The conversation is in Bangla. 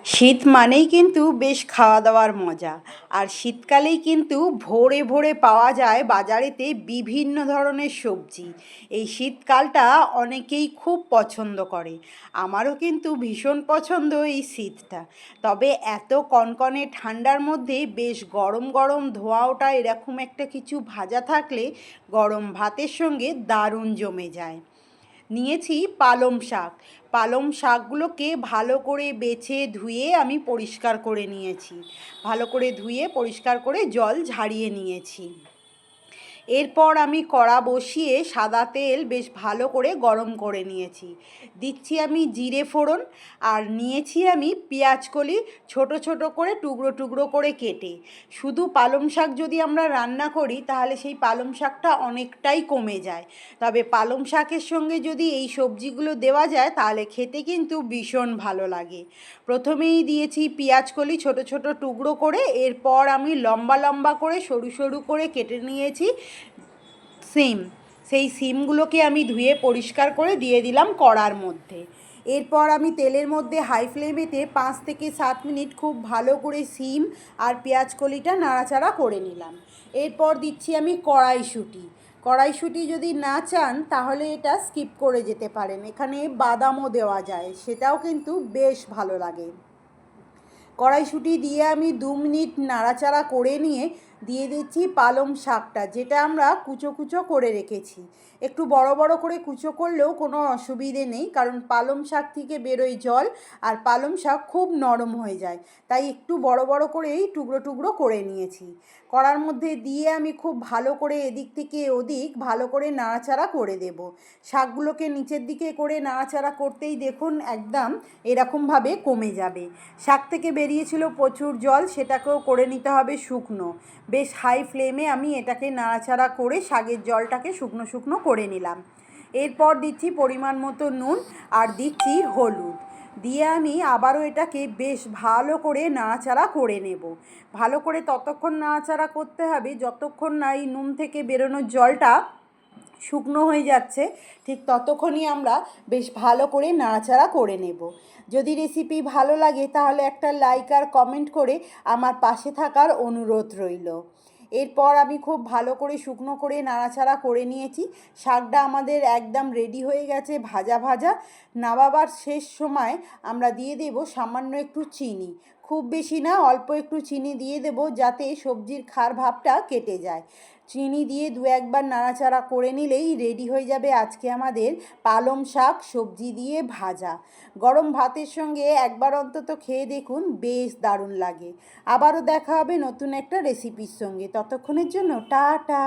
শীত মানেই কিন্তু বেশ খাওয়া দাওয়ার মজা। আর শীতকালেই কিন্তু ভোরে ভোরে পাওয়া যায় বাজারেতে বিভিন্ন ধরনের সবজি। এই শীতকালটা অনেকেই খুব পছন্দ করে। আমারও কিন্তু ভীষণ পছন্দ এই শীতটা। তবে এত কনকনে ঠান্ডার মধ্যে বেশ গরম গরম ধোঁয়া ওঠা এরকম একটা কিছু ভাজা থাকলে গরম ভাতের সঙ্গে দারুণ জমে যায়। নিয়েছি পালং শাক। পালং শাকগুলোকে ভালো করে বেছে ধুয়ে আমি পরিষ্কার করে নিয়েছি। ভালো করে ধুয়ে পরিষ্কার করে জল ঝারিয়ে নিয়েছি। এরপর আমি কড়া বসিয়ে সাদা তেল বেশ ভালো করে গরম করে নিয়েছি। দিচ্ছি আমি জিরে ফোড়ন, আর নিয়েছি আমি পেঁয়াজকলি ছোট ছোট করে টুকরো টুকরো করে কেটে। শুধু পালং শাক যদি আমরা রান্না করি তাহলে সেই পালং শাকটা অনেকটাই কমে যায়। তবে পালং শাকের সঙ্গে যদি এই সবজিগুলো দেওয়া যায় তাহলে খেতে কিন্তু ভীষণ ভালো লাগে। প্রথমেই দিয়েছি পেঁয়াজকলি ছোট ছোট টুকরো করে, এরপর আমি লম্বা লম্বা করে সরু সরু করে কেটে নিয়েছি সিম। সেই সিমগুলোকে আমি ধুয়ে পরিষ্কার করে দিয়ে দিলাম কড়ার মধ্যে। এরপর আমি তেলের মধ্যে হাই ফ্লেমেতে 5 থেকে 7 মিনিট খুব ভালো করে সিম আর পেঁয়াজকলিটা নাড়াচাড়া করে নিলাম। এরপর দিচ্ছি আমি কড়াইশুঁটি। কড়াইশুঁটি যদি না চান তাহলে এটা স্কিপ করে যেতে পারেন, এখানে বাদামও দেওয়া যায়, সেটাও কিন্তু বেশ ভালো লাগে। কড়াইশুঁটি দিয়ে আমি 2 মিনিট নাড়াচাড়া করে নিয়ে দিয়ে দিচ্ছি পালং শাকটা, যেটা আমরা কুচো কুচো করে রেখেছি। একটু বড় বড় করে কুচো করলেও কোনো অসুবিধে নেই, কারণ পালং শাক থেকে বেরোয় জল আর পালং শাক খুব নরম হয়ে যায়, তাই একটু বড় বড় করেই টুকরো টুকরো করে নিয়েছি। কড়ার মধ্যে দিয়ে আমি খুব ভালো করে এদিক থেকে ওদিক ভালো করে নাড়াচাড়া করে দেব। শাকগুলোকে নিচের দিকে করে নাড়াচাড়া করতেই দেখুন একদম এরকমভাবে কমে যাবে। শাক থেকে বেরিয়েছিল প্রচুর জল, সেটাকেও করে নিতে হবে শুকনো। বেশ হাই ফ্লেমে আমি এটাকে নাড়াচাড়া করে শাকের জলটাকে শুকনো শুকনো করে নিলাম। এরপর দিচ্ছি পরিমাণ মতো নুন আর দিচ্ছি হলুদ। দিয়ে আমি আবারও এটাকে বেশ ভালো করে নাড়াচাড়া করে নেব। ভালো করে ততক্ষণ নাড়াচাড়া করতে হবে যতক্ষণ না এই নুন থেকে বেরোনো জলটা শুকনো হয়ে যাচ্ছে, ঠিক ততক্ষণই আমরা বেশ ভালো করে নাড়াচাড়া করে নেব। যদি রেসিপি ভালো লাগে তাহলে একটা লাইক আর কমেন্ট করে আমার পাশে থাকার অনুরোধ রইল। এরপর আমি খুব ভালো করে শুকনো করে নাড়াচাড়া করে নিয়েছি। শাকটা আমাদের একদম রেডি হয়ে গেছে ভাজা ভাজা। নামাবার শেষ সময় আমরা দিয়ে দেব সামান্য একটু চিনি, খুব বেশি না, অল্প একটু চিনি দিয়ে দেব যাতে সবজির খার ভাবটা কেটে যায়। চিনি দিয়ে 1 বার নাড়াচাড়া করে নিলেই রেডি হয়ে যাবে আজকে আমাদের পালং শাক সবজি দিয়ে ভাজা। গরম ভাতের সঙ্গে একবার অন্তত খেয়ে দেখুন, বেশ দারুণ লাগে। আবারও দেখা হবে নতুন একটা রেসিপির সঙ্গে, ততক্ষণের জন্য টাটা।